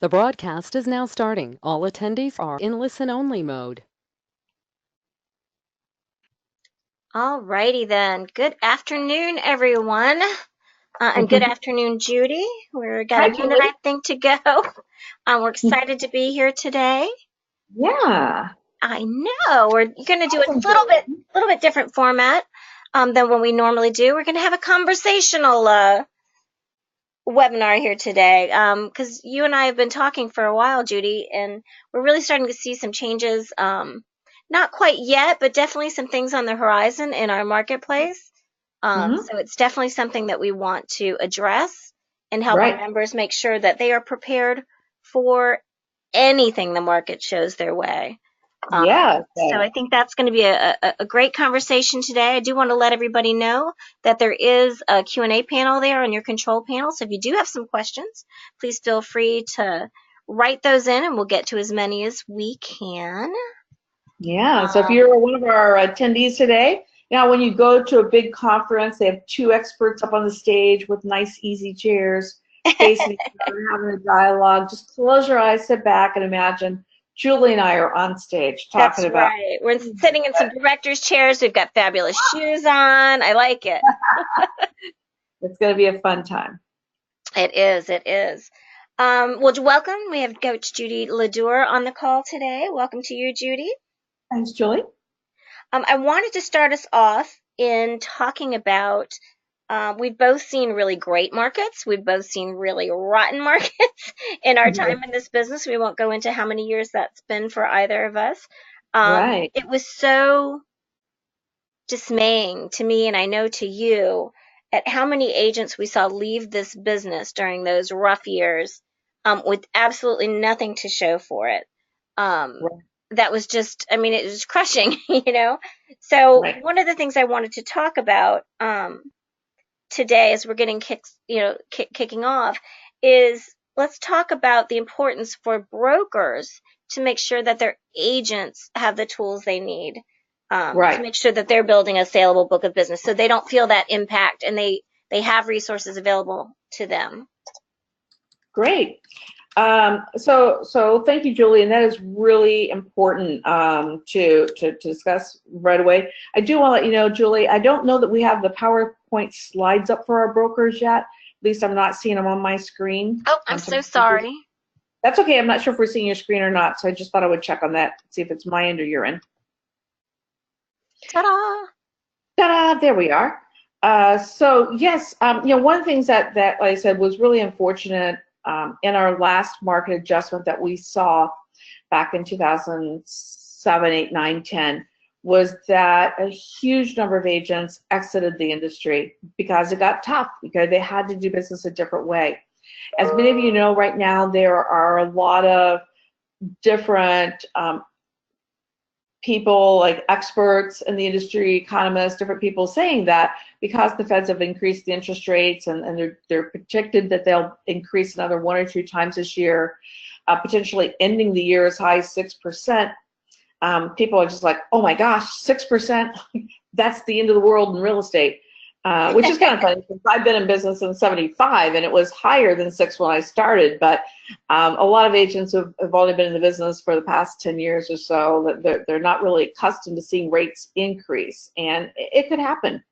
The broadcast is now starting. All attendees are in listen-only mode. All righty then. Good afternoon, everyone. And good afternoon, Judy. We've got Hi, a minute, I Julie. think, to go. We're excited to be here today. Yeah, I know we're going to do a awesome, Julie. little bit different format than what we normally do. We're going to have a conversational webinar here today because you and I have been talking for a while, Judy, and we're really starting to see some changes. Not quite yet, but definitely some things on the horizon in our marketplace. Hmm. So it's definitely something that we want to address and help our Right. members make sure that they are prepared for anything the market shows their way. Um, Yeah. so I think that's going to be a great conversation today. I do want to let everybody know that there is a Q&A panel there on your control panel. So if you do have some questions, please feel free to write those in and we'll get to as many as we can. Yeah. So if Um, you're one of our attendees today, now when you go to a big conference, they have two experts up on the stage with nice, easy chairs facing each other, having a dialogue. Just close your eyes, sit back, and imagine Julie and I are on stage talking That's about. right. We're sitting in some director's chairs. We've got fabulous shoes on. I like it. It's going to be a fun time. It is. It is. Well, welcome. We have Coach Judy LaDeur on the call today. Welcome to you, Judy. Thanks, Julie. I wanted to start us off in talking about we've both seen really great markets. We've both seen really rotten markets in our time in this business. We won't go into how many years that's been for either of us. Right. It was so dismaying to me, and I know to you, at how many agents we saw leave this business during those rough years with absolutely nothing to show for it. Um, Right. that was just, I mean, it was crushing, you know? So, Right. one of the things I wanted to talk about today as we're getting kicking off is let's talk about the importance for brokers to make sure that their agents have the tools they need to Right. make sure that they're building a saleable book of business so they don't feel that impact and they have resources available to them. Great. So thank you, Julie, and that is really important to discuss right away. I do want to let you know, Julie, I don't know that we have the PowerPoint slides up for our brokers yet. At least I'm not seeing them on my screen. Oh, I'm So so sorry. that's okay. I'm not sure if we're seeing your screen or not, so I just thought I would check on that, see if it's my end or your end. Ta-da! Ta-da! There we are. So yes, one of the things that like I said was really unfortunate in our last market adjustment that we saw back in 2007, 8, 9, 10 was that a huge number of agents exited the industry because it got tough, because they had to do business a different way. As many of you know, right now there are a lot of different people, like experts in the industry, economists, different people saying that because the feds have increased the interest rates and they're projected that they'll increase another 1 or 2 times this year, potentially ending the year as high as 6%. People are just like, oh my gosh, 6%, that's the end of the world in real estate. Which is kind of funny because I've been in business since 75 and it was higher than 6 when I started, but a lot of agents have only been in the business for the past 10 years or so. They're not really accustomed to seeing rates increase, and it could happen.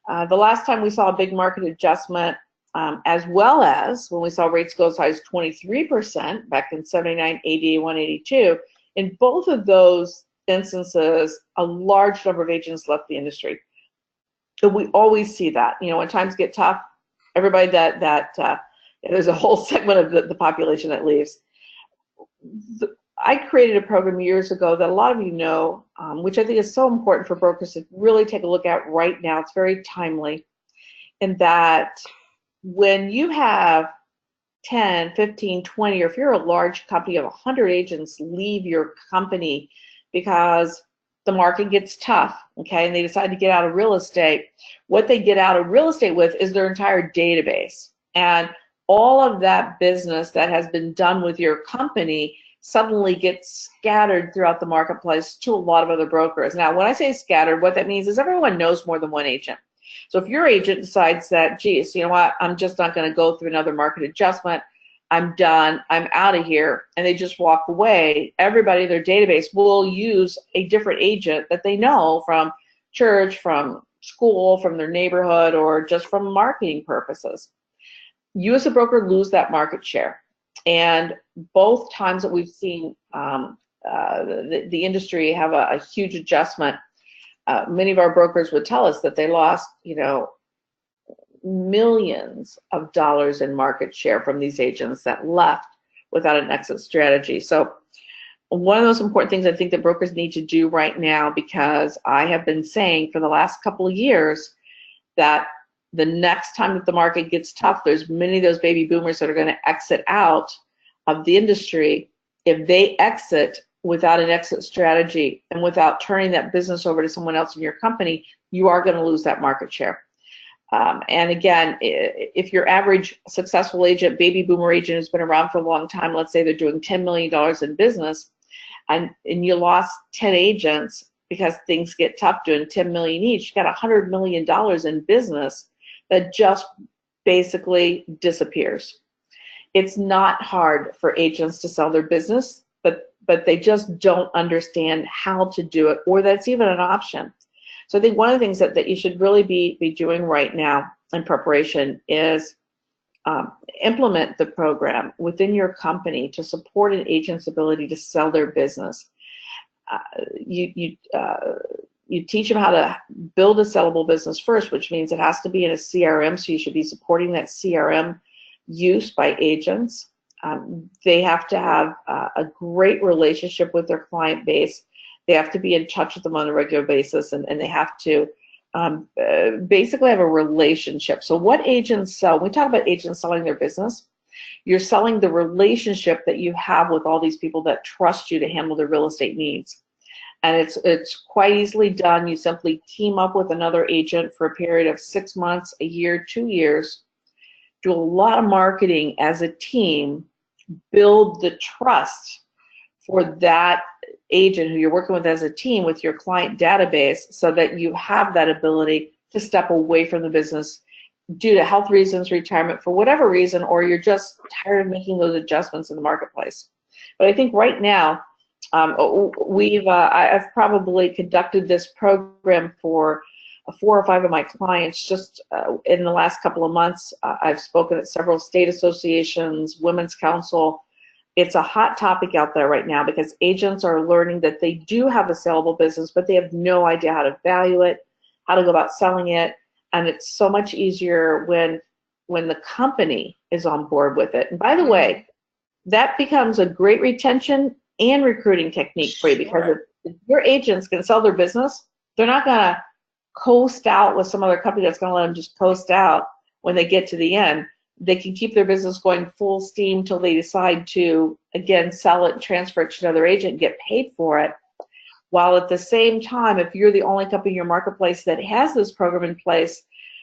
The last time we saw a big market adjustment, as well as when we saw rates go as high as 23% back in 79, 80, 182, in both of those instances, a large number of agents left the industry. And we always see that. When times get tough, everybody there's a whole segment of the population that leaves. I created a program years ago that a lot of you know, which I think is so important for brokers to really take a look at right now. It's very timely, in that when you have 10, 15, 20, or if you're a large company of 100 agents leave your company because the market gets tough, okay, and they decide to get out of real estate, what they get out of real estate with is their entire database. And all of that business that has been done with your company suddenly gets scattered throughout the marketplace to a lot of other brokers. Now, when I say scattered, what that means is everyone knows more than one agent. So if your agent decides that, geez, you know what, I'm just not going to go through another market adjustment, I'm done, I'm out of here, and they just walk away, everybody in their database will use a different agent that they know from church, from school, from their neighborhood, or just from marketing purposes. You as a broker lose that market share. And both times that we've seen the industry have a huge adjustment, many of our brokers would tell us that they lost, millions of dollars in market share from these agents that left without an exit strategy. So one of those important things I think that brokers need to do right now, because I have been saying for the last couple of years that the next time that the market gets tough, there's many of those baby boomers that are going to exit out of the industry. If they exit without an exit strategy and without turning that business over to someone else in your company, you are going to lose that market share. And again, if your average successful agent, baby boomer agent, has been around for a long time, let's say they're doing $10 million in business, and you lost 10 agents because things get tough doing $10 million each, you got $100 million in business that just basically disappears. It's not hard for agents to sell their business, but they just don't understand how to do it, or that's even an option. So I think one of the things that you should really be doing right now in preparation is implement the program within your company to support an agent's ability to sell their business. You teach them how to build a sellable business first, which means it has to be in a CRM, so you should be supporting that CRM use by agents. They have to have a great relationship with their client base. They have to be in touch with them on a regular basis, and they have to basically have a relationship. So what agents sell, when we talk about agents selling their business, you're selling the relationship that you have with all these people that trust you to handle their real estate needs. And it's quite easily done. You simply team up with another agent for a period of 6 months, a year, 2 years, do a lot of marketing as a team, build the trust for that agent who you're working with as a team with your client database, so that you have that ability to step away from the business due to health reasons, retirement, for whatever reason, or you're just tired of making those adjustments in the marketplace. But I think right now, I've probably conducted this program for 4 or 5 of my clients just in the last couple of months. I've spoken at several state associations, women's council. It's a hot topic out there right now because agents are learning that they do have a sellable business, but they have no idea how to value it, how to go about selling it. And it's so much easier when the company is on board with it. And by the way, that becomes a great retention and recruiting technique for you, because if your agents can sell their business, they're not going to coast out with some other company that's going to let them just coast out when they get to the end. They can keep their business going full steam till they decide to, again, sell it and transfer it to another agent and get paid for it. While at the same time, if you're the only company in your marketplace that has this program in place,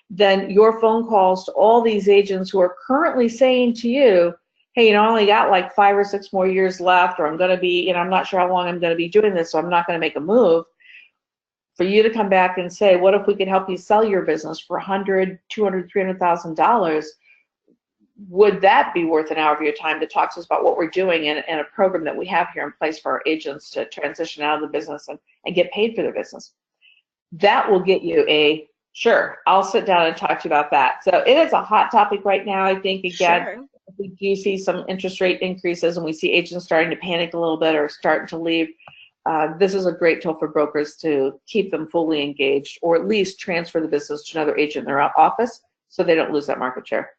then your phone calls to all these agents who are currently saying to you, hey, I only got like 5 or 6 more years left, or I'm going to be, I'm not sure how long I'm going to be doing this, so I'm not going to make a move. For you to come back and say, what if we could help you sell your business for $100,000, $200,000, $300,000? Would that be worth an hour of your time to talk to us about what we're doing and a program that we have here in place for our agents to transition out of the business and get paid for their business? That will get you a, sure, I'll sit down and talk to you about that. So it is a hot topic right now. I think, again, if we do see some interest rate increases and we see agents starting to panic a little bit or starting to leave, this is a great tool for brokers to keep them fully engaged, or at least transfer the business to another agent in their office so they don't lose that market share.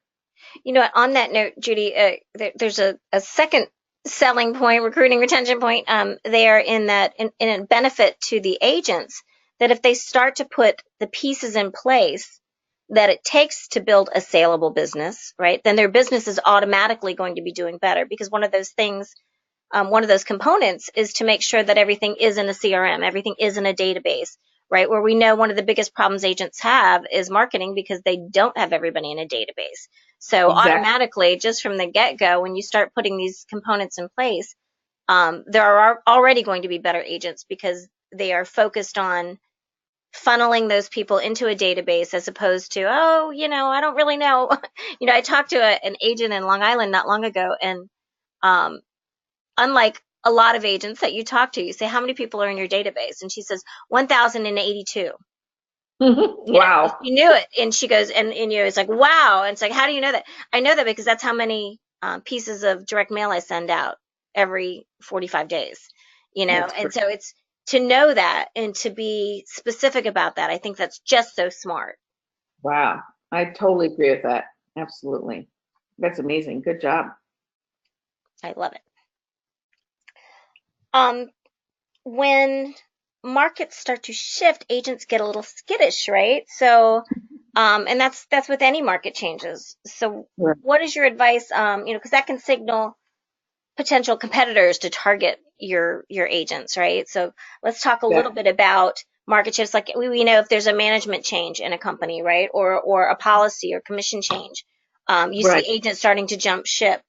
On that note, Judy, there's a second selling point, recruiting retention point there, in that in a benefit to the agents, that if they start to put the pieces in place that it takes to build a saleable business, right, then their business is automatically going to be doing better, because one of those things, one of those components is to make sure that everything is in a CRM, everything is in a database, right? Where we know one of the biggest problems agents have is marketing, because they don't have everybody in a database. So automatically, just from the get-go, when you start putting these components in place, there are already going to be better agents, because they are focused on funneling those people into a database as opposed to, oh, I don't really know. I talked to an agent in Long Island not long ago, and um, unlike a lot of agents that you talk to, you say, how many people are in your database? And she says, 1,082. Wow. She knew it. And she goes, and it's like, wow. And it's like, how do you know that? I know that because that's how many pieces of direct mail I send out every 45 days, That's and great. so it's to know that and to be specific about that. I think that's just so smart. Wow. I totally agree with that. Absolutely. That's amazing. Good job. I love it. Um, when markets start to shift, agents get a little skittish, right? So, and that's with any market changes. So, Right. what is your advice? Because that can signal potential competitors to target your agents, right? So, let's talk a Yeah. little bit about market shifts. Like we know if there's a management change in a company, right, or a policy or commission change, you see Right. agents starting to jump ship.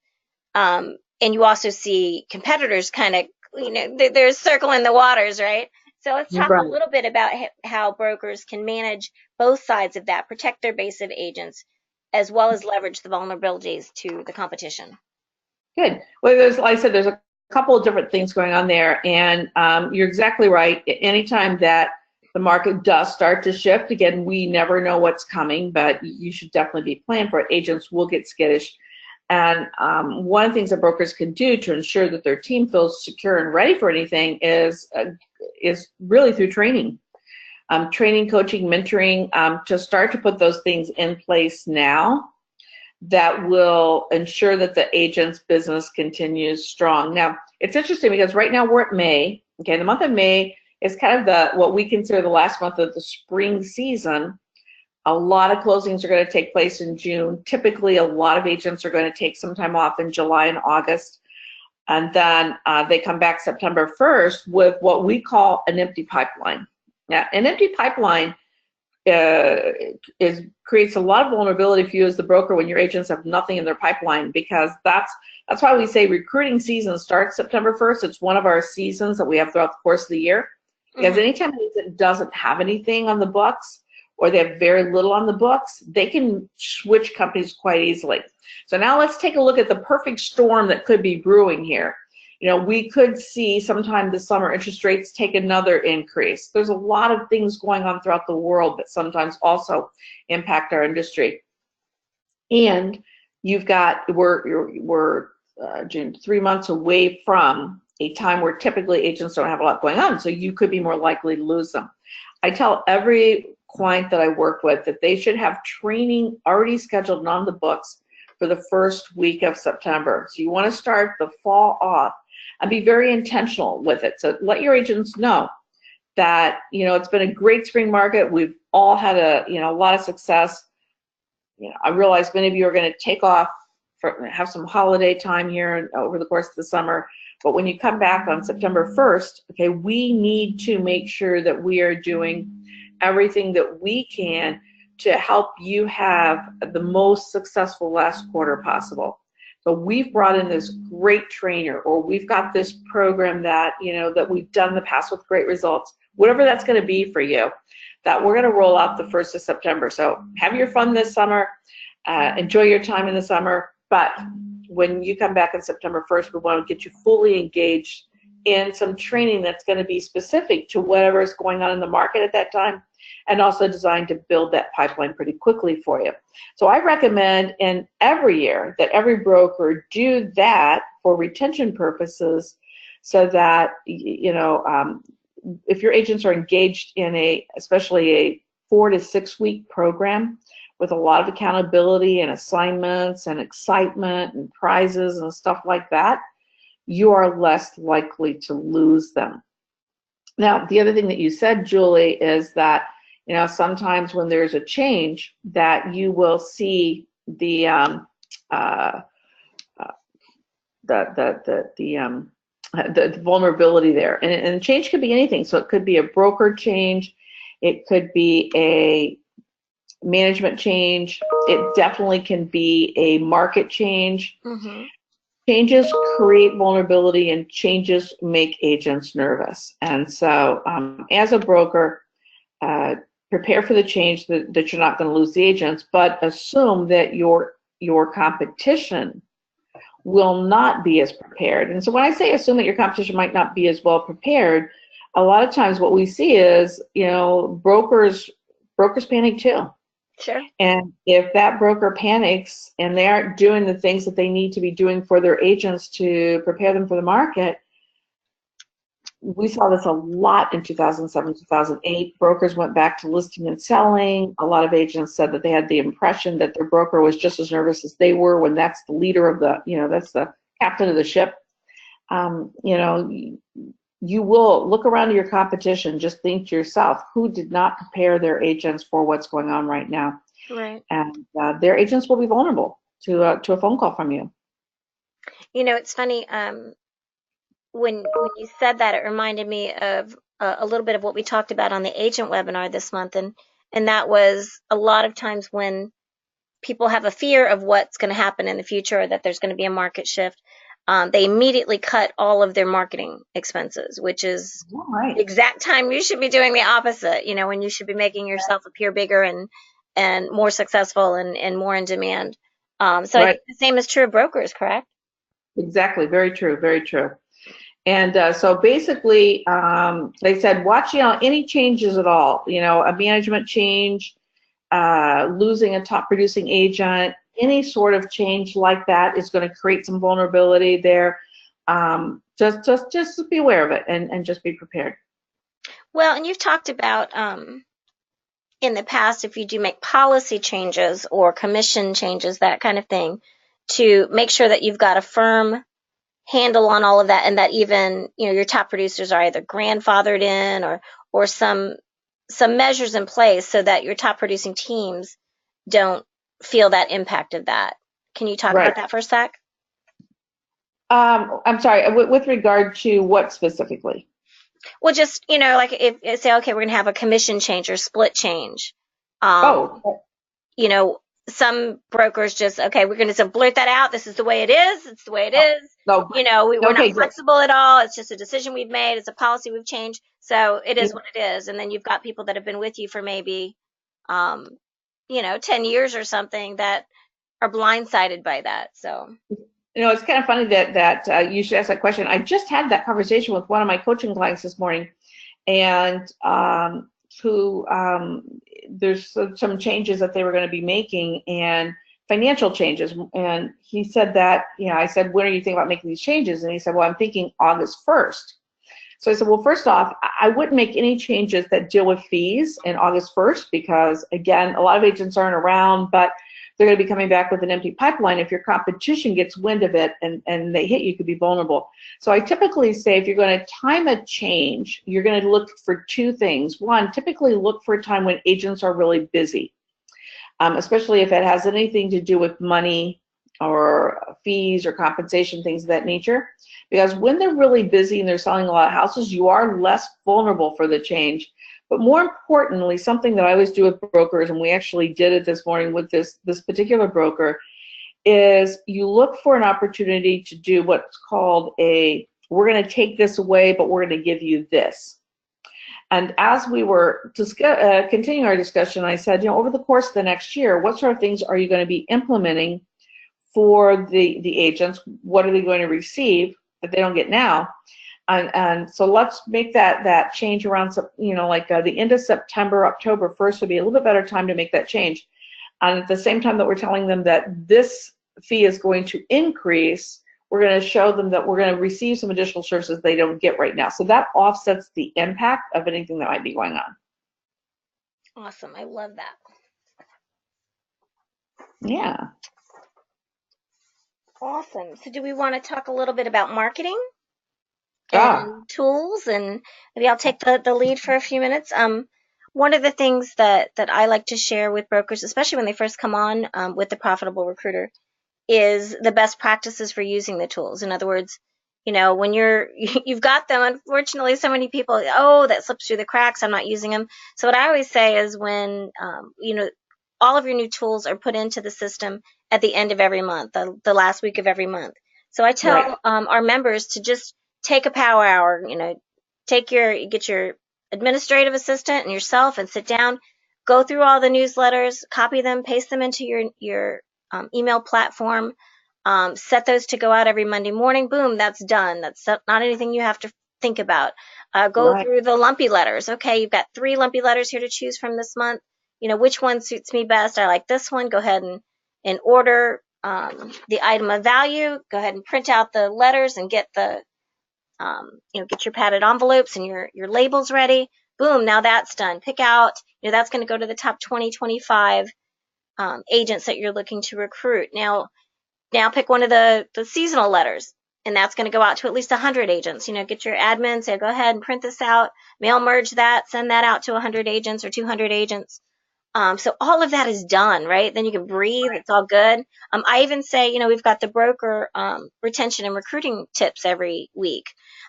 And you also see competitors kind of, they're circling the waters, right? So let's talk a Right. little bit about how brokers can manage both sides of that, protect their base of agents, as well as leverage the vulnerabilities to the competition. Good. Well, like I said, there's a couple of different things going on there, and you're exactly right. Anytime that the market does start to shift, again, we never know what's coming, but you should definitely be planning for it. Agents will get skittish. And one of the things that brokers can do to ensure that their team feels secure and ready for anything is really through training. Training, coaching, mentoring, to start to put those things in place now that will ensure that the agent's business continues strong. Now, it's interesting because right now we're at May. Okay, the month of May is kind of what we consider the last month of the spring season. A lot of closings are going to take place in June. Typically, a lot of agents are going to take some time off in July and August. And then they come back September 1st with what we call an empty pipeline. Now, an empty pipeline creates a lot of vulnerability for you as the broker when your agents have nothing in their pipeline, because that's why we say recruiting season starts September 1st. It's one of our seasons that we have throughout the course of the year. Because anytime an agent doesn't have anything on the books, or they have very little on the books, they can switch companies quite easily. So now let's take a look at the perfect storm that could be brewing here. We could see sometime this summer interest rates take another increase. There's a lot of things going on throughout the world that sometimes also impact our industry. And we're June, 3 months away from a time where typically agents don't have a lot going on, so you could be more likely to lose them. I tell every client that I work with that they should have training already scheduled and on the books for the first week of September. So you want to start the fall off and be very intentional with it. So let your agents know that, it's been a great spring market. We've all had a lot of success. I realize many of you are going to take off, have some holiday time here over the course of the summer. But when you come back on September 1st, okay, we need to make sure that we are doing everything that we can to help you have the most successful last quarter possible. So we've brought in this great trainer, or we've got this program that, that we've done in the past with great results, whatever that's going to be for you, that we're going to roll out the 1st of September. So have your fun this summer, enjoy your time in the summer, but when you come back on September 1st, we want to get you fully engaged in some training that's going to be specific to whatever is going on in the market at that time, and also designed to build that pipeline pretty quickly for you. So I recommend in every year that every broker do that for retention purposes, so that, if your agents are engaged in especially a 4 to 6 week program with a lot of accountability and assignments and excitement and prizes and stuff like that, you are less likely to lose them. Now, the other thing that you said, Julie, is that, sometimes when there's a change, that you will see the vulnerability there, and change could be anything. So it could be a broker change, it could be a management change, it definitely can be a market change. Changes create vulnerability, and changes make agents nervous. And so as a broker, uh, prepare for the change that you're not going to lose the agents, but assume that your competition will not be as prepared. And so when I say assume that your competition might not be as well prepared, a lot of times what we see is, brokers panic too. Sure. And if that broker panics and they aren't doing the things that they need to be doing for their agents to prepare them for the market, we saw this a lot in 2007, 2008. Brokers went back to listing and selling. A lot of agents said that they had the impression that their broker was just as nervous as they were when that's the leader of that's the captain of the ship. You will look around to your competition, just think to yourself, who did not prepare their agents for what's going on right now? Right. And their agents will be vulnerable to a phone call from you. It's funny. When you said that, it reminded me of a little bit of what we talked about on the agent webinar this month, and that was a lot of times when people have a fear of what's going to happen in the future, or that there's going to be a market shift, they immediately cut all of their marketing expenses, which is the exact time you should be doing the opposite. When you should be making yourself appear bigger and more successful and more in demand. So I think the same is true of brokers, correct? Exactly. Very true. Very true. And so basically, they said, watch any changes at all, a management change, losing a top producing agent, any sort of change like that is going to create some vulnerability there. Just be aware of it and just be prepared. Well, and you've talked about in the past, if you do make policy changes or commission changes, that kind of thing, to make sure that you've got a firm handle on all of that, and that even your top producers are either grandfathered in or some measures in place so that your top producing teams don't feel that impact of that. Can you talk about that for a sec? I'm sorry, with regard to what specifically? Well, just, like if say, okay, we're going to have a commission change or split change. Some brokers just, okay, we're going to blurt that out. This is the way it is. It's the way it is. We're not flexible at all. It's just a decision we've made. It's a policy we've changed. So it is what it is. And then you've got people that have been with you for maybe, 10 years or something that are blindsided by that. So. It's kind of funny that you should ask that question. I just had that conversation with one of my coaching clients this morning, and there's some changes that they were going to be making, and financial changes. And he said that, I said, when are you thinking about making these changes? And he said, well, I'm thinking August 1st. So I said, well, first off, I wouldn't make any changes that deal with fees in August 1st, because again, a lot of agents aren't around, but they're going to be coming back with an empty pipeline. If your competition gets wind of it and they hit you, could be vulnerable. So I typically say, if you're going to time a change, you're going to look for two things. One, typically look for a time when agents are really busy, especially if it has anything to do with money or fees or compensation, things of that nature. Because when they're really busy and they're selling a lot of houses, you are less vulnerable for the change. But more importantly, something that I always do with brokers, and we actually did it this morning with this particular broker, is you look for an opportunity to do what's called we're going to take this away, but we're going to give you this. And as we were continuing our discussion, I said, over the course of the next year, what sort of things are you going to be implementing for the agents? What are they going to receive that they don't get now? And so let's make that change around, the end of September, October 1st would be a little bit better time to make that change. And at the same time that we're telling them that this fee is going to increase, we're going to show them that we're going to receive some additional services they don't get right now. So that offsets the impact of anything that might be going on. Awesome. I love that. Yeah. Awesome. So do we want to talk a little bit about marketing and tools? And maybe I'll take the lead for a few minutes. One of the things that I like to share with brokers, especially when they first come on with the Profitable Recruiter, is the best practices for using the tools. In other words, when you've got them, unfortunately, so many people, that slips through the cracks, I'm not using them. So what I always say is when, all of your new tools are put into the system at the end of every month, the last week of every month. So I tell our members to just take a power hour, get your administrative assistant and yourself and sit down, go through all the newsletters, copy them, paste them into your email platform, set those to go out every Monday morning. Boom, that's done. That's not anything you have to think about. Go Right. through the lumpy letters. Okay, you've got 3 lumpy letters here to choose from this month. You know, which one suits me best? I like this one. Go ahead and order the item of value. Go ahead and print out the letters and get the get your padded envelopes and your labels ready. Boom, now that's done. Pick out, that's going to go to the top 20, 25 agents that you're looking to recruit. Now pick one of the seasonal letters, and that's going to go out to at least 100 agents. Get your admin, say, go ahead and print this out, mail merge that, send that out to 100 agents or 200 agents. So all of that is done, right? Then you can breathe. It's all good. I even say, we've got the broker retention and recruiting tips every week.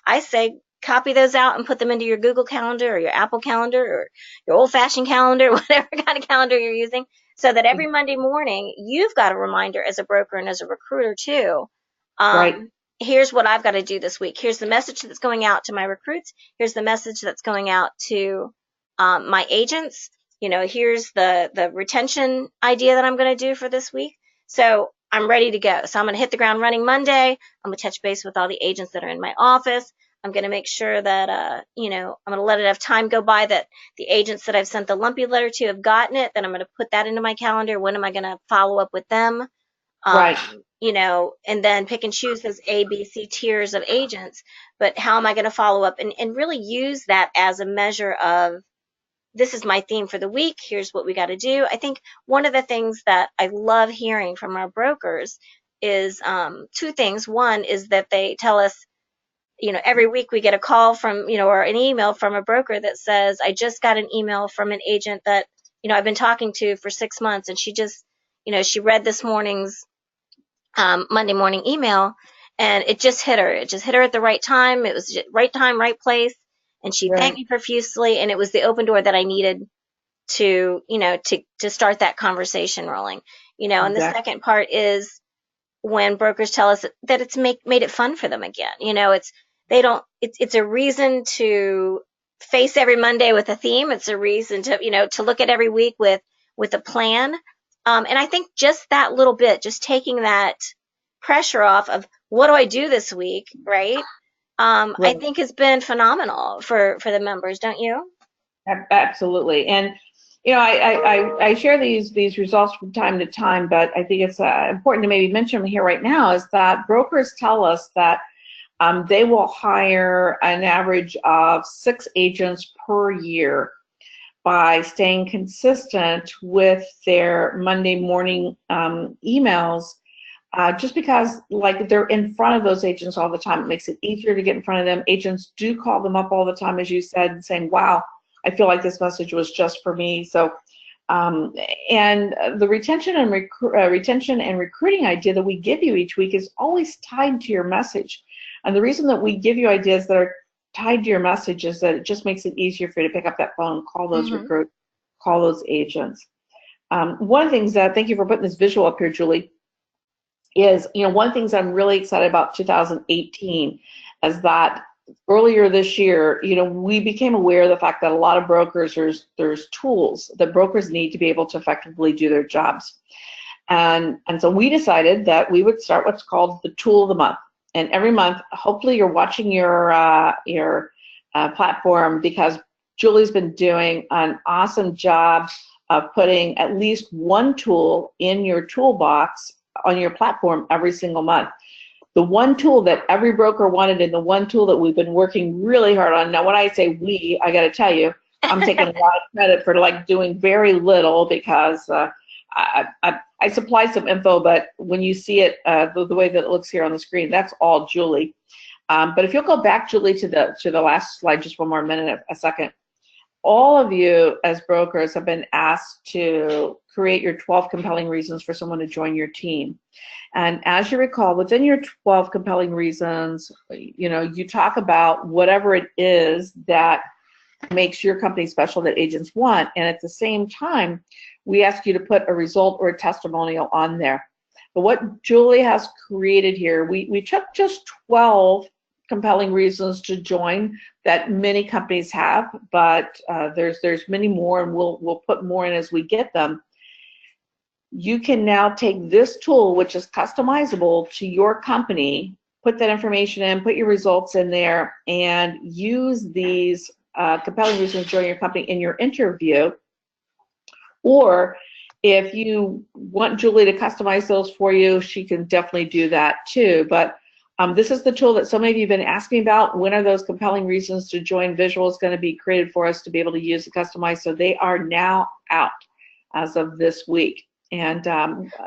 I say copy those out and put them into your Google Calendar or your Apple Calendar or your old-fashioned calendar, whatever kind of calendar you're using, so that every Monday morning you've got a reminder as a broker and as a recruiter too. Right. Here's what I've got to do this week. Here's the message that's going out to my recruits. Here's the message that's going out to my agents. Here's the retention idea that I'm going to do for this week. So I'm ready to go. So I'm going to hit the ground running Monday. I'm going to touch base with all the agents that are in my office. I'm going to make sure that, I'm going to let enough time go by that the agents that I've sent the lumpy letter to have gotten it. Then I'm going to put that into my calendar. When am I going to follow up with them? Right. And then pick and choose those A, B, C tiers of agents. But how am I going to follow up and really use that as a measure of, this is my theme for the week. Here's what we got to do. I think one of the things that I love hearing from our brokers is 2 things. One is that they tell us, every week we get a call from, or an email from a broker that says, I just got an email from an agent that, I've been talking to for 6 months, and she just, she read this morning's Monday morning email, and it just hit her. It just hit her at the right time. It was just right time, right place. And she thanked me profusely, and it was the open door that I needed to, to start that conversation rolling. And the second part is when brokers tell us that it's made it fun for them again. It's a reason to face every Monday with a theme. It's a reason to, to look at every week with a plan. And I think just that little bit, just taking that pressure off of what do I do this week, right? I think has been phenomenal for the members, don't you? Absolutely. And I share these results from time to time, but I think it's important to maybe mention here right now is that brokers tell us that they will hire an average of 6 agents per year by staying consistent with their Monday morning emails, just because they're in front of those agents all the time. It makes it easier to get in front of them. Agents do call them up all the time, as you said, saying, wow, I feel like this message was just for me. So, and the retention and recruiting idea that we give you each week is always tied to your message. And the reason that we give you ideas that are tied to your message is that it just makes it easier for you to pick up that phone, call those recruits, call those agents. One of the things that, thank you for putting this visual up here, Julie, is, one of the things I'm really excited about 2018 is that earlier this year, we became aware of the fact that a lot of brokers, there's tools that brokers need to be able to effectively do their jobs. And so we decided that we would start what's called the tool of the month. And every month, hopefully you're watching your platform, because Julie's been doing an awesome job of putting at least one tool in your toolbox on your platform every single month. The one tool that every broker wanted and the one tool that we've been working really hard on. Now, when I say we, I got to tell you, I'm taking a lot of credit for doing very little, because I supply some info, but when you see it the way that it looks here on the screen, that's all Julie. But if you'll go back, Julie, to the last slide, just one more minute, a second. All of you as brokers have been asked to create your 12 compelling reasons for someone to join your team. And as you recall, within your 12 compelling reasons, you talk about whatever it is that makes your company special that agents want. And at the same time, we ask you to put a result or a testimonial on there. But what Julie has created here, we took just 12 compelling reasons to join that many companies have, but there's many more, and we'll put more in as we get them. You can now take this tool, which is customizable to your company, put that information in, put your results in there, and use these compelling reasons to join your company in your interview. Or if you want Julie to customize those for you, she can definitely do that too. But this is the tool that so many of you have been asking about. When are those compelling reasons to join visuals going to be created for us to be able to use and customize? So they are now out as of this week. And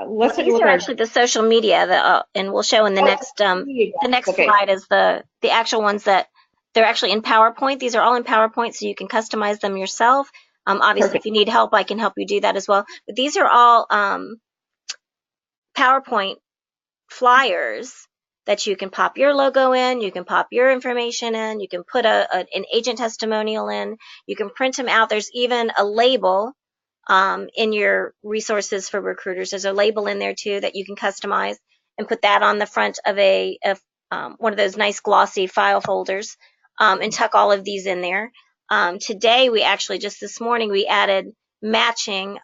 let's take a These look are at actually the social media that, and we'll show in the next okay. slide is the actual ones that they're actually in PowerPoint. These are all in PowerPoint, so you can customize them yourself. Obviously, Perfect. if you need help, I can help you do that as well. But these are all PowerPoint flyers that you can pop your logo in, you can pop your information in, you can put an agent testimonial in, you can print them out. There's even a label in your resources for recruiters. There's a label in there too that you can customize and put that on the front of one of those nice glossy file folders, and tuck all of these in there. Today, just this morning, we added matching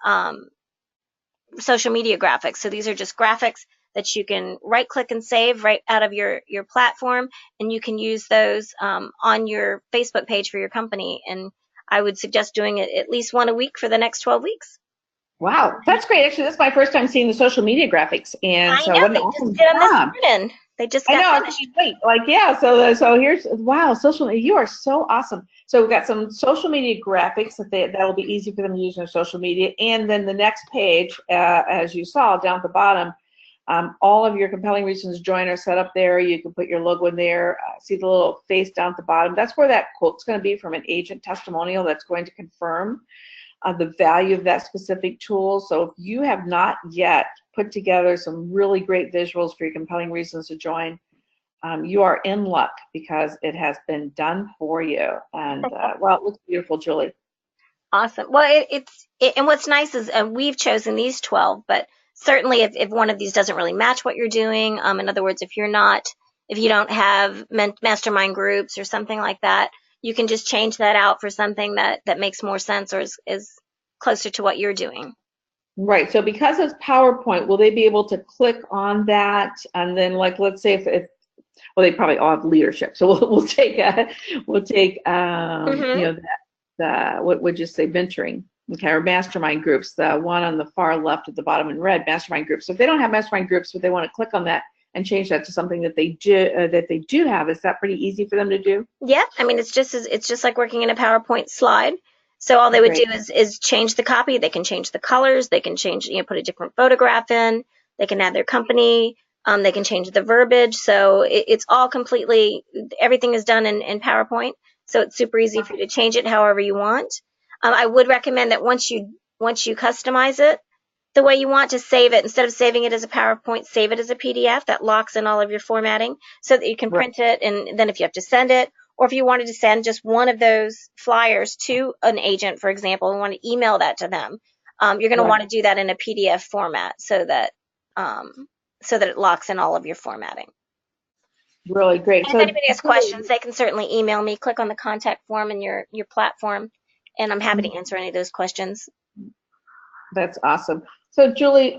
social media graphics. So these are just graphics that you can right click and save right out of your platform, and you can use those on your Facebook page for your company. And I would suggest doing it at least one a week for the next 12 weeks. Wow, that's great. Actually, that's my first time seeing the social media graphics, and I so know, what an they just awesome did them this job. morning. They just I got know, I finished. can't wait. Like, yeah, so here's, wow, social media, you are so awesome. So we've got some social media graphics that'll be easy for them to use in their social media. And then the next page, as you saw down at the bottom, all of your compelling reasons to join are set up there. You can put your logo in there, see the little face down at the bottom. That's where that quote's going to be from an agent testimonial that's going to confirm the value of that specific tool. So if you have not yet put together some really great visuals for your compelling reasons to join, you are in luck because it has been done for you. And well, it looks beautiful, Julie. Awesome. Well, and what's nice is we've chosen these 12, but certainly if one of these doesn't really match what you're doing, in other words, if you don't have mastermind groups or something like that, you can just change that out for something that makes more sense or is closer to what you're doing. Right. So because it's PowerPoint, will they be able to click on that and then, like, let's say if well, they probably all have leadership. So we'll take what would you say, mentoring, okay, or mastermind groups, the one on the far left at the bottom in red, mastermind groups. So if they don't have mastermind groups, but they want to click on that and change that to something that they do have, is that pretty easy for them to do? Yeah, I mean it's just like working in a PowerPoint slide. So all they would do Great. is change the copy. They can change the colors. They can change, put a different photograph in. They can add their company. They can change the verbiage. So it's all everything is done in PowerPoint. So it's super easy for you to change it however you want. I would recommend that once you customize it the way you want, to save it. Instead of saving it as a PowerPoint, save it as a PDF that locks in all of your formatting so that you can Right. print it. And then if you have to send it, or if you wanted to send just one of those flyers to an agent, for example, and want to email that to them, you're going to want to do that in a PDF format so that it locks in all of your formatting. Really great. And if So anybody has questions, they can certainly email me. Click on the contact form in your platform, and I'm happy to answer any of those questions. that's awesome. So Julie,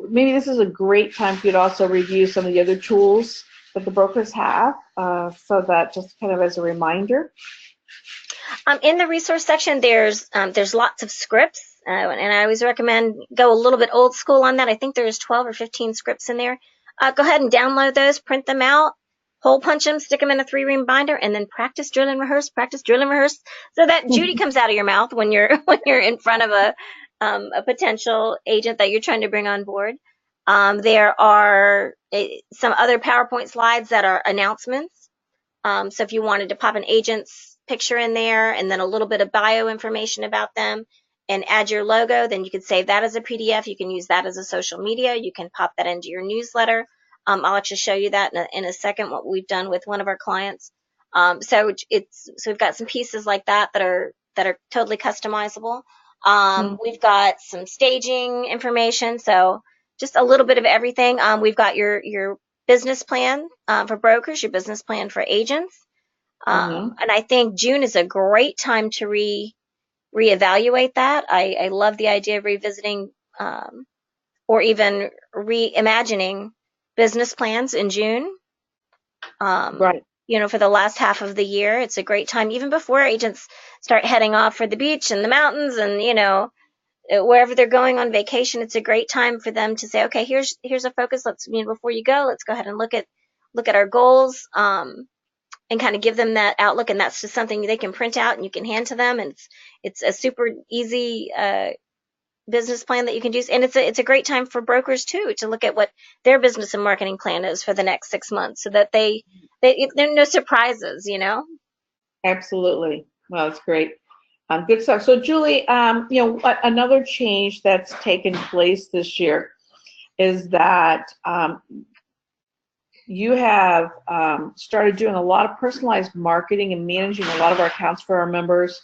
maybe this is a great time for you to also review some of the other tools that the brokers have, so that just kind of as a reminder. In the resource section, there's lots of scripts, and I always recommend go a little bit old school on that. I think there's 12 or 15 scripts in there. Go ahead and download those, print them out, hole punch them, stick them in a 3-ring binder, and then practice, drill, and rehearse, so that Judy comes out of your mouth when you're in front of a potential agent that you're trying to bring on board. There are some other PowerPoint slides that are announcements. So if you wanted to pop an agent's picture in there and then a little bit of bio information about them and add your logo, then you could save that as a PDF. You can use that as a social media. You can pop that into your newsletter. I'll actually show you that in a second, what we've done with one of our clients. So we've got some pieces like that are totally customizable. We've got some staging information, so just a little bit of everything. We've got your business plan for brokers, your business plan for agents. And I think June is a great time to reevaluate that. I love the idea of revisiting or even reimagining business plans in June. Right. For the last half of the year, it's a great time, even before agents start heading off for the beach and the mountains and, wherever they're going on vacation. It's a great time for them to say, okay, here's a focus. Let's, before you go, let's go ahead and look at our goals, and kind of give them that outlook. And that's just something they can print out and you can hand to them. And it's a super easy, business plan that you can use. And it's a great time for brokers too, to look at what their business and marketing plan is for the next 6 months, so that there are no surprises, Absolutely. Well, that's great. Good stuff. So, Julie, another change that's taken place this year is that you have started doing a lot of personalized marketing and managing a lot of our accounts for our members,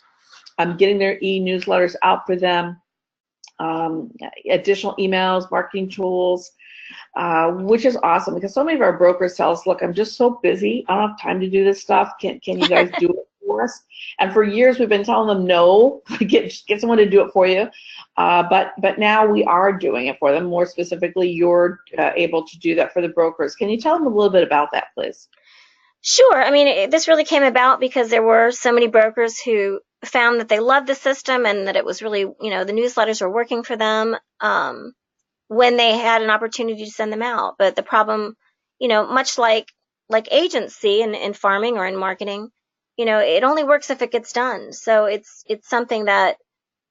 getting their e-newsletters out for them, additional emails, marketing tools, which is awesome, because so many of our brokers tell us, look, I'm just so busy, I don't have time to do this stuff. Can you guys do it for us? And for years we've been telling them, no, get someone to do it for you. But now we are doing it for them. More specifically, you're able to do that for the brokers. Can you tell them a little bit about that, please? Sure. I mean, this really came about because there were so many brokers who found that they loved the system and that it was really, the newsletters were working for them when they had an opportunity to send them out. But the problem, much like agency in farming or in marketing, it only works if it gets done. So it's something that,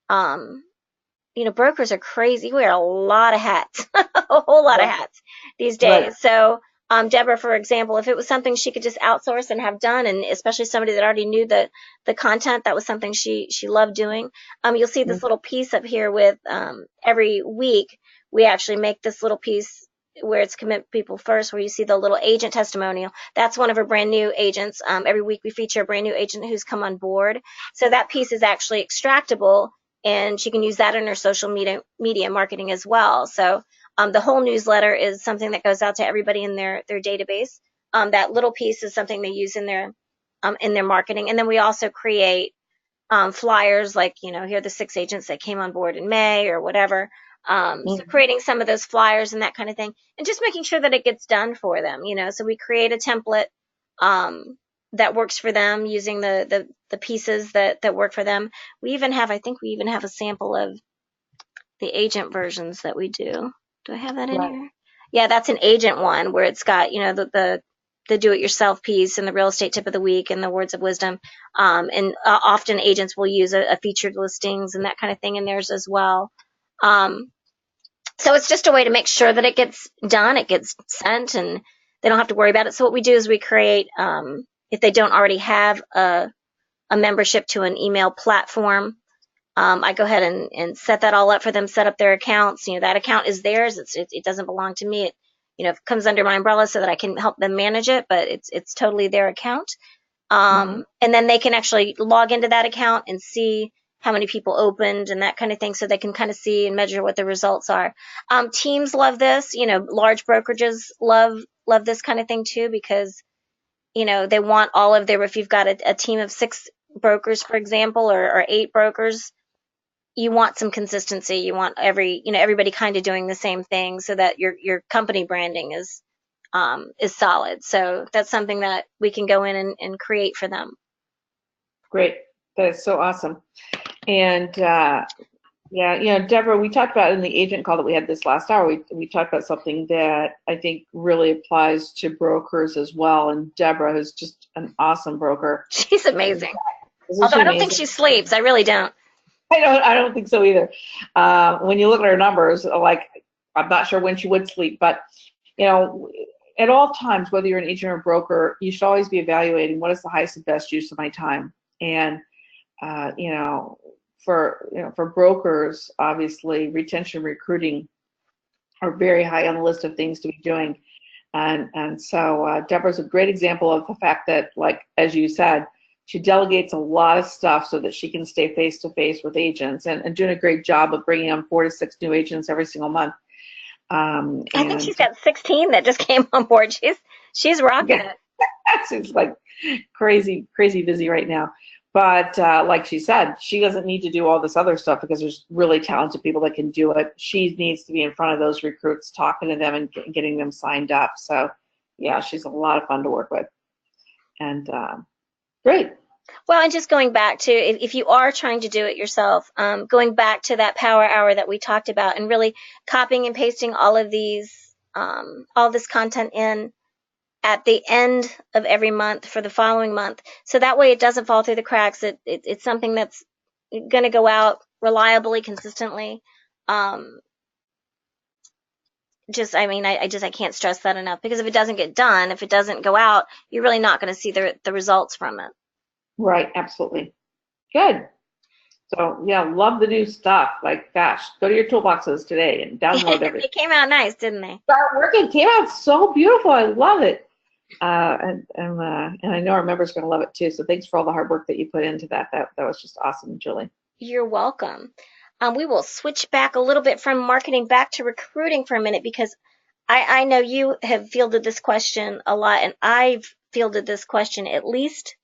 brokers are crazy. You wear a lot of hats, a whole lot of hats these days. Right. So, Deborah, for example, if it was something she could just outsource and have done, and especially somebody that already knew the content, that was something she loved doing. You'll see this little piece up here with every week we actually make this little piece where it's commit people first, where you see the little agent testimonial. That's one of our brand new agents. Every week we feature a brand new agent who's come on board. So that piece is actually extractable, and she can use that in her social media marketing as well. So the whole newsletter is something that goes out to everybody in their database. That little piece is something they use in their marketing. And then we also create flyers, like, here are the 6 agents that came on board in May or whatever. So creating some of those flyers and that kind of thing, and just making sure that it gets done for them, so we create a template that works for them, using the pieces that work for them. I think we even have a sample of the agent versions that we do. Do I have that in here? Yeah, that's an agent one where it's got, the do-it-yourself piece and the real estate tip of the week and the words of wisdom. And often agents will use a featured listings and that kind of thing in theirs as well. So it's just a way to make sure that it gets done, it gets sent, and they don't have to worry about it. So what we do is we create, if they don't already have a membership to an email platform, I go ahead and set that all up for them, set up their accounts. That account is theirs. It doesn't belong to me. It comes under my umbrella so that I can help them manage it, but it's totally their account. And then they can actually log into that account and see how many people opened and that kind of thing, so they can kind of see and measure what the results are. Teams love this. Large brokerages love this kind of thing too, because they want all of if you've got a team of 6 brokers, for example, or 8 brokers, you want some consistency. You want everybody kind of doing the same thing, so that your company branding is solid. So that's something that we can go in and create for them. Great. That is so awesome. And Deborah, we talked about in the agent call that we had this last hour, we talked about something that I think really applies to brokers as well. And Deborah is just an awesome broker. She's amazing. Although I don't think she sleeps. I really don't. I don't think so either. When you look at her numbers, I'm not sure when she would sleep, but at all times, whether you're an agent or a broker, you should always be evaluating what is the highest and best use of my time. And for brokers, obviously retention and recruiting are very high on the list of things to be doing. And so Deborah's a great example of the fact that, as you said, she delegates a lot of stuff so that she can stay face-to-face with agents, and doing a great job of bringing on 4 to 6 new agents every single month. I think And she's got 16 that just came on board. She's rocking yeah, it. she's like crazy, crazy busy right now. But like she said, she doesn't need to do all this other stuff because there's really talented people that can do it. She needs to be in front of those recruits, talking to them and getting them signed up. So yeah, she's a lot of fun to work with. And great. Well, and just going back to if you are trying to do it yourself, going back to that power hour that we talked about, and really copying and pasting all this content in at the end of every month for the following month, so that way it doesn't fall through the cracks. It's something that's going to go out reliably, consistently. Um, I mean, I can't stress that enough, because if it doesn't get done, if it doesn't go out, you're really not going to see the results from it. Right, absolutely. Good. So yeah, love the new stuff. Like, gosh, go to your toolboxes today and download They everything. came out nice, didn't they? Start working. Came out so beautiful. I love it. And I know our members are going to love it too. So thanks for all the hard work that you put into that. That was just awesome, Julie. You're welcome. We will switch back a little bit from marketing back to recruiting for a minute, because I know you have fielded this question a lot, and I've fielded this question at least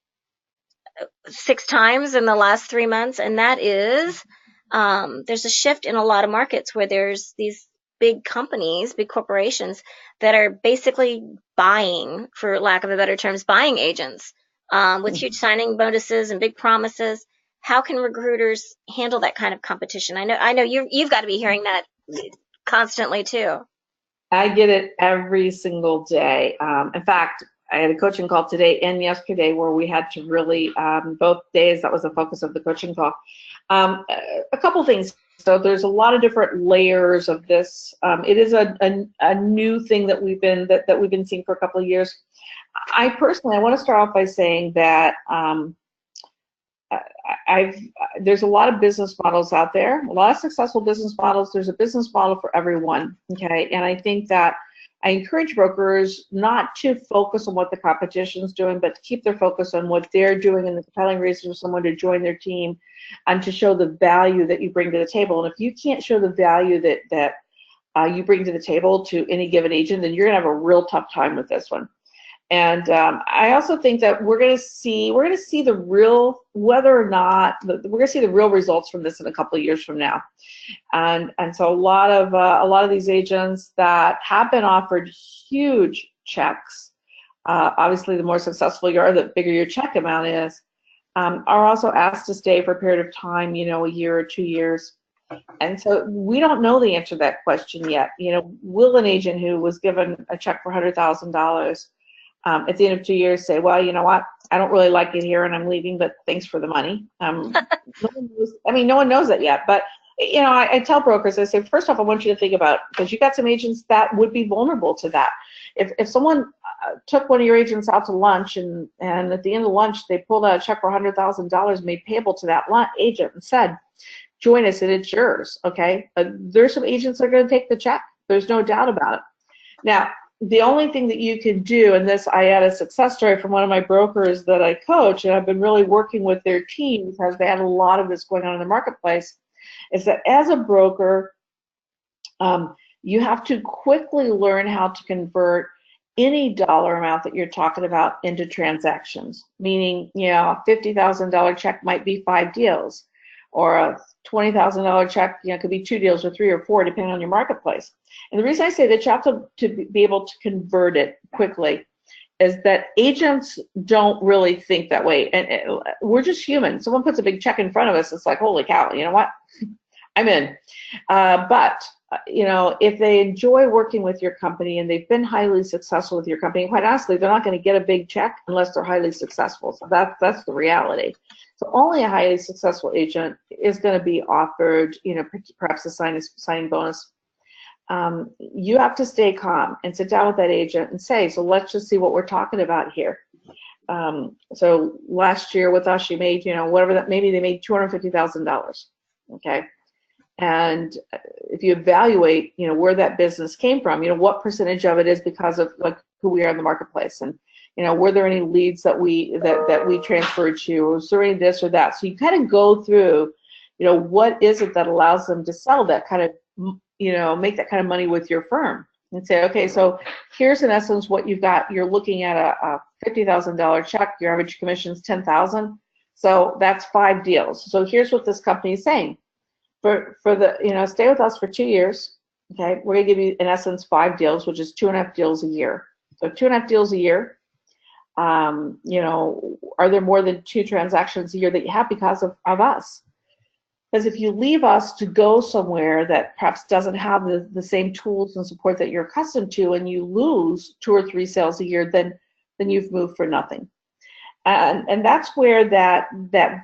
6 times in the last 3 months, and that is, there's a shift in a lot of markets where there's these big companies, big corporations that are basically buying, for lack of a better terms, buying agents, with huge signing bonuses and big promises. How can recruiters handle that kind of competition? I know you've got to be hearing that constantly too. I get it every single day. In fact, I had a coaching call today and yesterday where we had to really, both days, that was the focus of the coaching call. A couple things. So there's a lot of different layers of this. It is a new thing that we've been seeing for a couple of years. I want to start off by saying that there's a lot of business models out there, a lot of successful business models. There's a business model for everyone, okay? And I think that I encourage brokers not to focus on what the competition's doing, but to keep their focus on what they're doing and the compelling reason for someone to join their team, and to show the value that you bring to the table. And if you can't show the value that you bring to the table to any given agent, then you're gonna have a real tough time with this one. And I also think that we're going to see the real, whether or not we're going to see the real results from this in a couple of years from now. And so a lot of these agents that have been offered huge checks, obviously the more successful you are, the bigger your check amount is, are also asked to stay for a period of time, a year or 2 years. And so we don't know the answer to that question yet. Will an agent who was given a check for $100,000 at the end of 2 years say, well, you know what, I don't really like it here and I'm leaving, but thanks for the money. No one knows that yet. But, I tell brokers, I say, first off, I want you to think about, because you got some agents that would be vulnerable to that. If someone took one of your agents out to lunch and at the end of lunch, they pulled out a check for $100,000 made payable to that agent and said, join us and it's yours, okay? There's some agents that are going to take the check. There's no doubt about it. Now, the only thing that you can do, and this, I had a success story from one of my brokers that I coach, and I've been really working with their team because they had a lot of this going on in the marketplace, is that as a broker, you have to quickly learn how to convert any dollar amount that you're talking about into transactions. Meaning, a $50,000 check might be 5 deals, or a $20,000 check, could be 2 deals or 3 or 4, depending on your marketplace. And the reason I say that you have to be able to convert it quickly is that agents don't really think that way. And we're just human. Someone puts a big check in front of us, it's like, holy cow, you know what? I'm in. But if they enjoy working with your company and they've been highly successful with your company, quite honestly, they're not going to get a big check unless they're highly successful. So that's the reality. So only a highly successful agent is going to be offered, perhaps a signing bonus. You have to stay calm and sit down with that agent and say, so let's just see what we're talking about here. So last year with us, she made, whatever that, maybe they made $250,000, okay? And if you evaluate, where that business came from, what percentage of it is because of like who we are in the marketplace, and were there any leads that we transferred to, or was there any this or that? So you kind of go through, what is it that allows them to sell that kind of make that kind of money with your firm and say, okay, so here's in essence what you've got. You're looking at a $50,000 check. Your average commission is $10,000. So that's 5 deals. So here's what this company is saying. For the, stay with us for 2 years. Okay, we're gonna give you in essence 5 deals, which is 2.5 deals a year. So 2.5 deals a year. Are there more than 2 transactions a year that you have because of us? Because if you leave us to go somewhere that perhaps doesn't have the same tools and support that you're accustomed to, and you lose 2 or 3 sales a year, then you've moved for nothing. And that's where that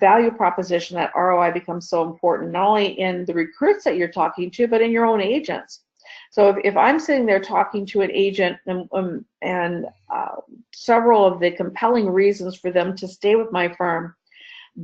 value proposition, that ROI, becomes so important, not only in the recruits that you're talking to, but in your own agents. So if I'm sitting there talking to an agent and several of the compelling reasons for them to stay with my firm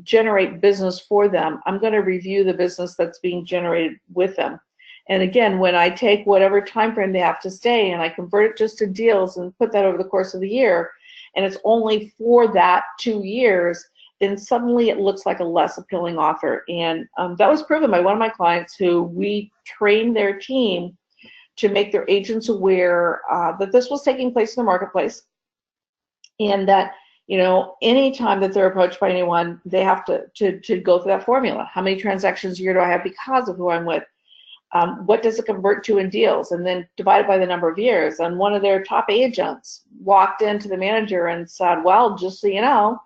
generate business for them, I'm going to review the business that's being generated with them. And again, when I take whatever time frame they have to stay and I convert it just to deals and put that over the course of the year, and it's only for that 2 years, then suddenly it looks like a less appealing offer. And that was proven by one of my clients who we trained their team to make their agents aware that this was taking place in the marketplace, and that any time that they're approached by anyone, they have to go through that formula. How many transactions a year do I have because of who I'm with? What does it convert to in deals? And then divide it by the number of years. And one of their top agents walked into the manager and said, well, just so you know,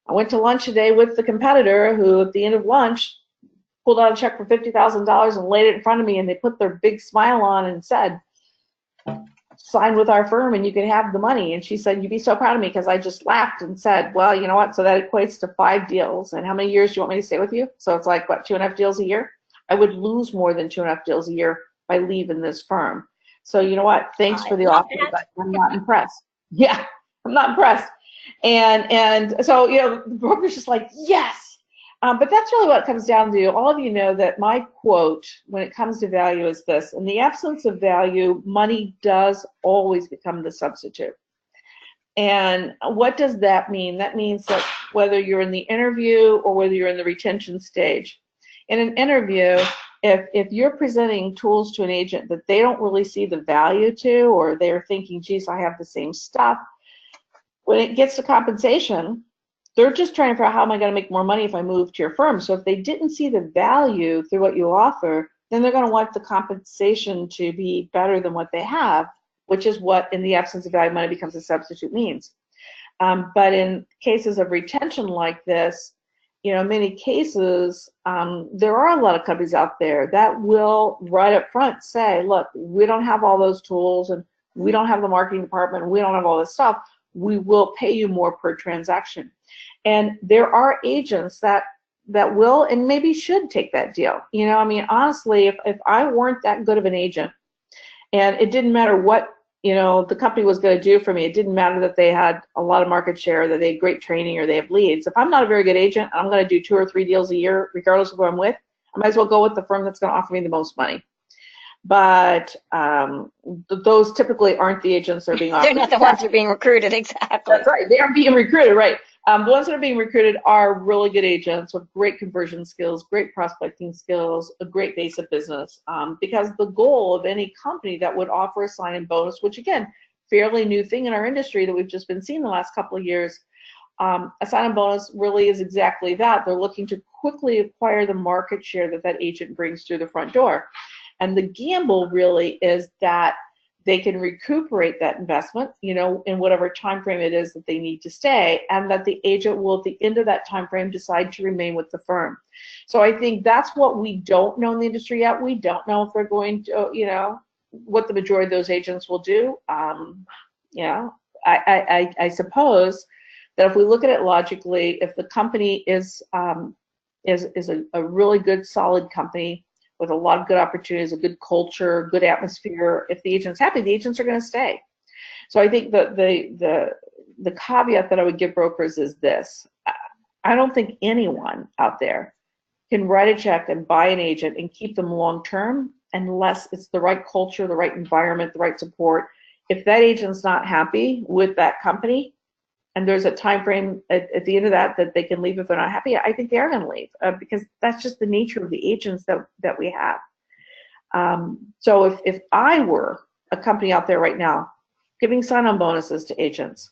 I went to lunch today with the competitor who at the end of lunch pulled out a check for $50,000 and laid it in front of me, and they put their big smile on and said, sign with our firm and you can have the money. And she said, you'd be so proud of me, because I just laughed and said, well, you know what, so that equates to 5 deals. And how many years do you want me to stay with you? So it's like, what, 2.5 deals a year? I would lose more than 2.5 deals a year by leaving this firm. So you know what, thanks for the offer, but I'm not impressed. Yeah, I'm not impressed. And so, the broker's just like, yes. But that's really what it comes down to. All of you know that my quote when it comes to value is this: in the absence of value, money does always become the substitute. And what does that mean? That means that whether you're in the interview or whether you're in the retention stage, in an interview, if you're presenting tools to an agent that they don't really see the value to, or they're thinking, geez, I have the same stuff, when it gets to compensation, they're just trying to figure out, how am I going to make more money if I move to your firm? So if they didn't see the value through what you offer, then they're going to want the compensation to be better than what they have, which is what, in the absence of value, money becomes a substitute means. But in cases of retention like this, in many cases, there are a lot of companies out there that will right up front say, look, we don't have all those tools, and we don't have the marketing department, and we don't have all this stuff. We will pay you more per transaction. And there are agents that will and maybe should take that deal. Honestly, if I weren't that good of an agent, and it didn't matter what the company was going to do for me, it didn't matter that they had a lot of market share, that they had great training, or they have leads. If I'm not a very good agent, I'm going to do 2 or 3 deals a year, regardless of who I'm with, I might as well go with the firm that's going to offer me the most money. But those typically aren't the agents that are being offered. They're not the ones that are being recruited, exactly. That's right. They aren't being recruited, right. The ones that are being recruited are really good agents with great conversion skills, great prospecting skills, a great base of business. Because the goal of any company that would offer a sign-in bonus, which again, fairly new thing in our industry that we've just been seeing the last couple of years, a sign-in bonus really is exactly that. They're looking to quickly acquire the market share that agent brings through the front door. And the gamble really is that they can recuperate that investment, in whatever time frame it is that they need to stay, and that the agent will, at the end of that time frame, decide to remain with the firm. So I think that's what we don't know in the industry yet. We don't know if they're going to, what the majority of those agents will do. I suppose that if we look at it logically, if the company is a really good, solid company with a lot of good opportunities, a good culture, good atmosphere, if the agent's happy, the agents are going to stay. So I think that the caveat that I would give brokers is this: I don't think anyone out there can write a check and buy an agent and keep them long term unless it's the right culture, the right environment, the right support. If that agent's not happy with that company, and there's a time frame at the end of that they can leave if they're not happy, I think they are going to leave, because that's just the nature of the agents that we have. So if I were a company out there right now giving sign-on bonuses to agents,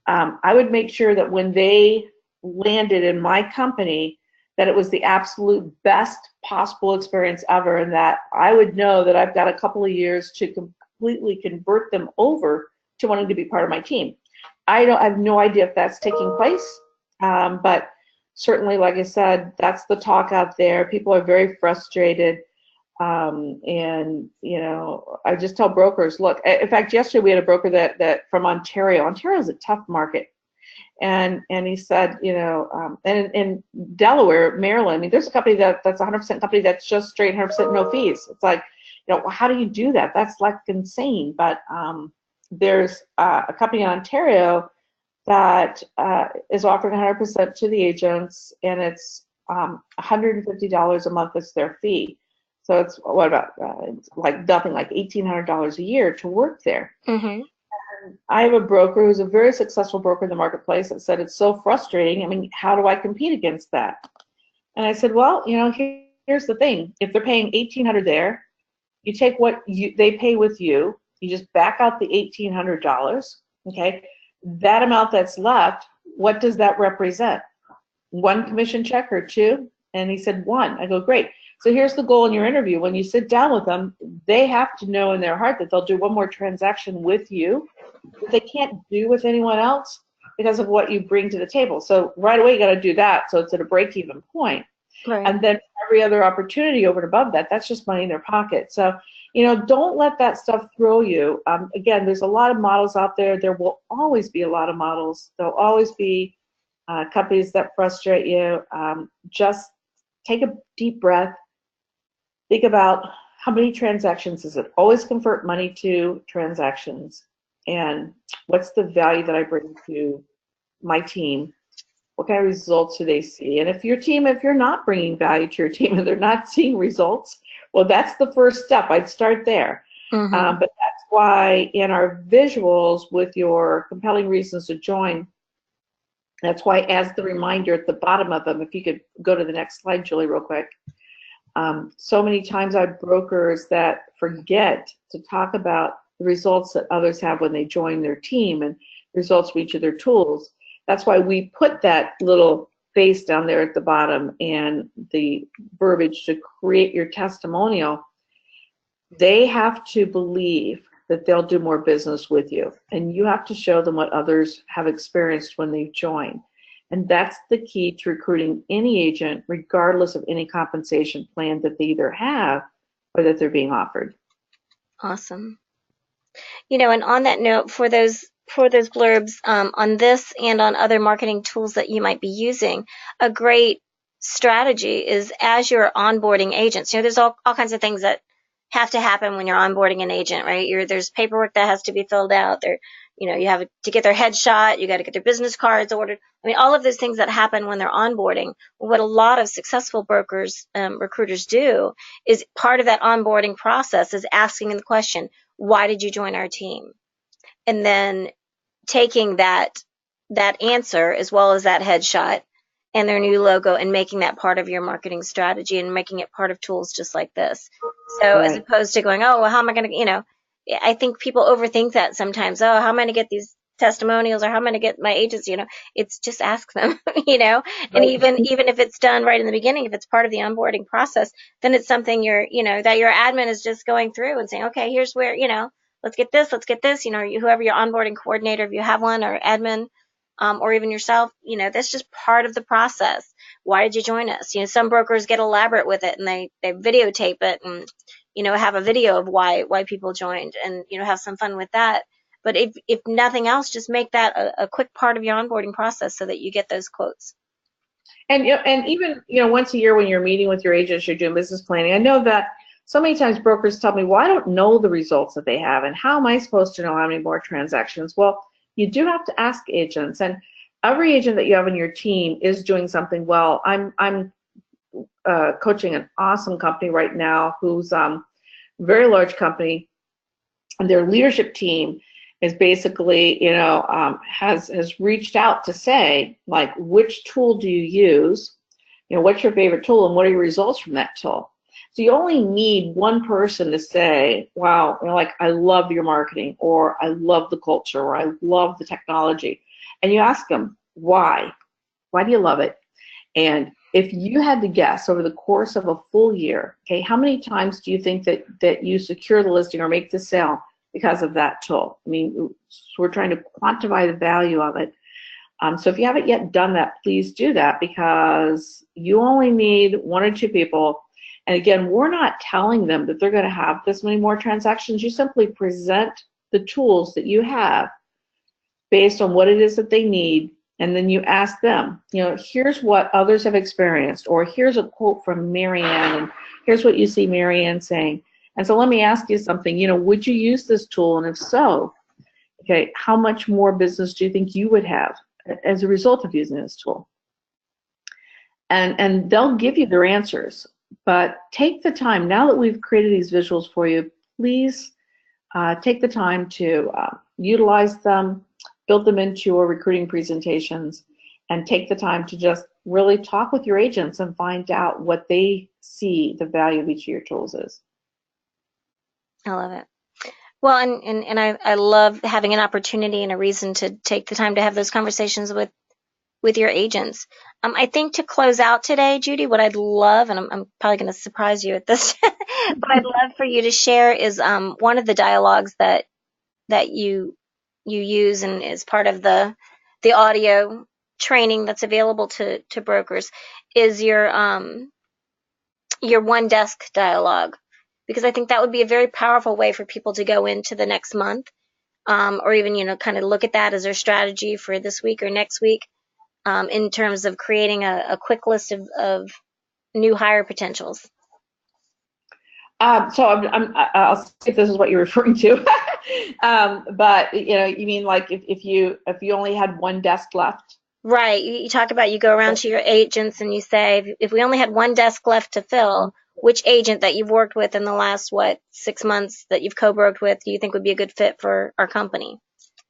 I would make sure that when they landed in my company, that it was the absolute best possible experience ever, and that I would know that I've got a couple of years to completely convert them over to wanting to be part of my team. I have no idea if that's taking place, but certainly, like I said, that's the talk out there. People are very frustrated. And I just tell brokers, look, in fact, yesterday we had a broker that from Ontario. Ontario is a tough market. And he said, and in Delaware, Maryland, I mean, there's a company that's 100% company that's just straight 100% no fees. It's like, how do you do that? That's like insane. But there's a company in Ontario that is offering 100% to the agents, and it's $150 a month is their fee. So it's what about like nothing, like $1,800 a year to work there. Mm-hmm. And I have a broker who's a very successful broker in the marketplace that said it's so frustrating. I mean, how do I compete against that? And I said, well, here's the thing: if they're paying $1,800 there, you take what they pay with you. You just back out the $1,800. Okay, that amount that's left, what does that represent? One commission check or two? And he said one. I go, great. So here's the goal in your interview. When you sit down with them, they have to know in their heart that they'll do one more transaction with you that they can't do with anyone else because of what you bring to the table. So right away, you got to do that so it's at a break-even point. Right. And then every other opportunity over and above that, that's just money in their pocket. So, don't let that stuff throw you. Again, there's a lot of models out there. There will always be a lot of models. There'll always be companies that frustrate you. Just take a deep breath. Think about how many transactions does it always convert money to transactions, and what's the value that I bring to my team? What kind of results do they see? And if you're not bringing value to your team and they're not seeing results, well, that's the first step. I'd start there. Mm-hmm. But that's why in our visuals with your compelling reasons to join, that's why as the reminder at the bottom of them, if you could go to the next slide, Julie, real quick. So many times I have brokers that forget to talk about the results that others have when they join their team and results of each of their tools. That's why we put that little face down there at the bottom and the verbiage to create your testimonial. They have to believe that they'll do more business with you, and you have to show them what others have experienced when they've joined. And that's the key to recruiting any agent, regardless of any compensation plan that they either have or that they're being offered. Awesome. And on that note, for those blurbs on this and on other marketing tools that you might be using, a great strategy is as you're onboarding agents. There's all kinds of things that have to happen when you're onboarding an agent, right? There's paperwork that has to be filled out. You have to get their headshot. You got to get their business cards ordered. I mean, all of those things that happen when they're onboarding. What a lot of successful brokers, recruiters do is part of that onboarding process is asking the question, why did you join our team? And then taking that answer as well as that headshot and their new logo and making that part of your marketing strategy and making it part of tools just like this. So Right. As opposed to going, oh, well, how am I going to, I think people overthink that sometimes. Oh, how am I going to get these testimonials or how am I going to get my agents? It's just ask them, and Right. even if it's done right in the beginning, if it's part of the onboarding process, then it's something that your admin is just going through and saying, okay, here's where, let's get this, whoever your onboarding coordinator, if you have one, or admin, or even yourself, that's just part of the process. Why did you join us? Some brokers get elaborate with it and they videotape it and, have a video of why people joined and, have some fun with that. But if nothing else, just make that a quick part of your onboarding process so that you get those quotes. And even once a year when you're meeting with your agents, you're doing business planning. I know that so many times brokers tell me, well, I don't know the results that they have, and how am I supposed to know how many more transactions? Well, you do have to ask agents, and every agent that you have on your team is doing something well. I'm coaching an awesome company right now who's a very large company, and their leadership team is basically, has reached out to say, like, which tool do you use? What's your favorite tool and what are your results from that tool? So you only need one person to say, wow, like, I love your marketing, or I love the culture, or I love the technology. And you ask them, why? Why do you love it? And if you had to guess over the course of a full year, okay, how many times do you think that you secure the listing or make the sale because of that tool? I mean, we're trying to quantify the value of it. So if you haven't yet done that, please do that, because you only need one or two people. And again, we're not telling them that they're going to have this many more transactions. You simply present the tools that you have based on what it is that they need. And then you ask them, here's what others have experienced, or here's a quote from Marianne, and here's what you see Marianne saying. And so let me ask you something, would you use this tool? And if so, okay, how much more business do you think you would have as a result of using this tool? And they'll give you their answers. But take the time, now that we've created these visuals for you, please take the time to utilize them, build them into your recruiting presentations, and take the time to just really talk with your agents and find out what they see the value of each of your tools is. I love it. Well, and I love having an opportunity and a reason to take the time to have those conversations with your agents. I think to close out today, Judy, what I'd love, and I'm probably going to surprise you at this, but I'd love for you to share is one of the dialogues that you use and is part of the audio training that's available to brokers is your one desk dialogue, because I think that would be a very powerful way for people to go into the next month, or even kind of look at that as their strategy for this week or next week, in terms of creating a quick list of new hire potentials. So I'll see if this is what you're referring to. But you mean like if you only had one desk left? Right. You talk about, you go around to your agents and you say, if we only had one desk left to fill, which agent that you've worked with in the last, 6 months that you've co-broked with, do you think would be a good fit for our company?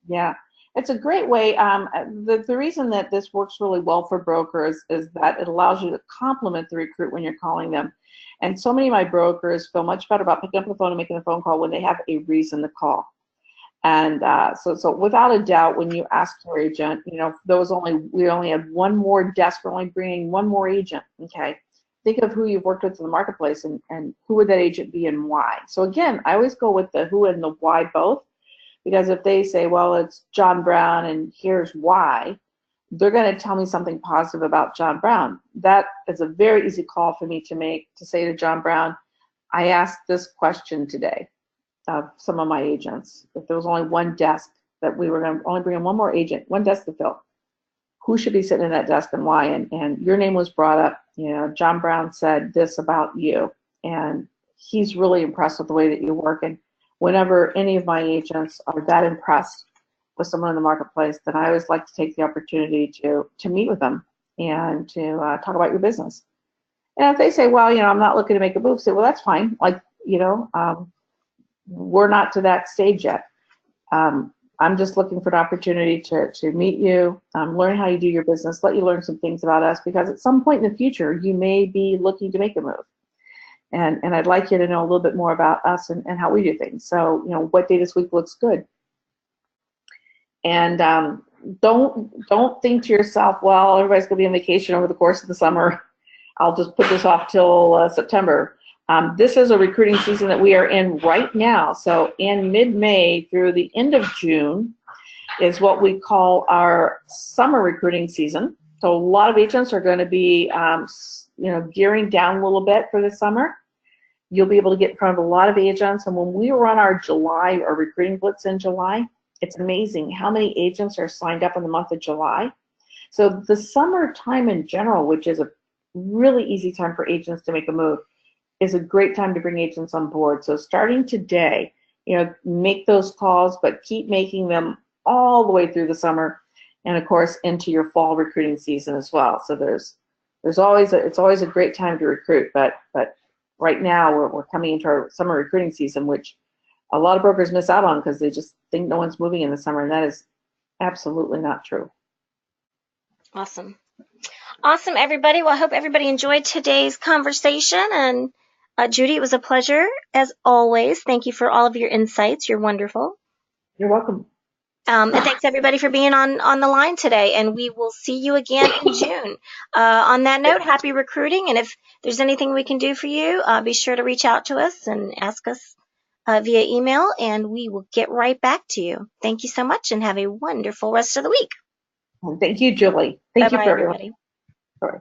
Yeah, it's a great way. The reason that this works really well for brokers is that it allows you to complement the recruit when you're calling them. And so many of my brokers feel much better about picking up the phone and making a phone call when they have a reason to call. And so without a doubt, when you ask your agent, we only had one more desk, we're only bringing one more agent, okay? Think of who you've worked with in the marketplace and who would that agent be and why. So again, I always go with the who and the why both, because if they say, well, it's John Brown and here's why, they're going to tell me something positive about John Brown. That is a very easy call for me to make, to say to John Brown, I asked this question today of some of my agents. If there was only one desk, that we were going to only bring in one more agent, one desk to fill, who should be sitting in that desk and why? And your name was brought up. John Brown said this about you, and he's really impressed with the way that you work. And whenever any of my agents are that impressed with someone in the marketplace, then I always like to take the opportunity to meet with them and to talk about your business. And if they say, well, I'm not looking to make a move, say, well, that's fine. We're not to that stage yet. I'm just looking for an opportunity to meet you, learn how you do your business, let you learn some things about us, because at some point in the future, you may be looking to make a move. And I'd like you to know a little bit more about us and how we do things. So, what day this week looks good. And don't think to yourself, well, everybody's going to be on vacation over the course of the summer. I'll just put this off till September. This is a recruiting season that we are in right now. So in mid-May through the end of June is what we call our summer recruiting season. So a lot of agents are going to be, gearing down a little bit for the summer. You'll be able to get in front of a lot of agents. And when we run our recruiting blitz in July, it's amazing how many agents are signed up in the month of July. So the summer time in general, which is a really easy time for agents to make a move, is a great time to bring agents on board. So starting today, make those calls, but keep making them all the way through the summer, and of course into your fall recruiting season as well. So it's always a great time to recruit, but right now we're coming into our summer recruiting season, which a lot of brokers miss out on because they just think no one's moving in the summer, and that is absolutely not true. Awesome, everybody. Well, I hope everybody enjoyed today's conversation, and Judy, it was a pleasure as always. Thank you for all of your insights. You're wonderful. You're welcome. And thanks everybody for being on the line today. And we will see you again in June. On that note, happy recruiting. And if there's anything we can do for you, be sure to reach out to us and ask us via email, and we will get right back to you. Thank you so much and have a wonderful rest of the week. Thank you, Julie. Thank you Bye-bye, for everyone. everybody. All right.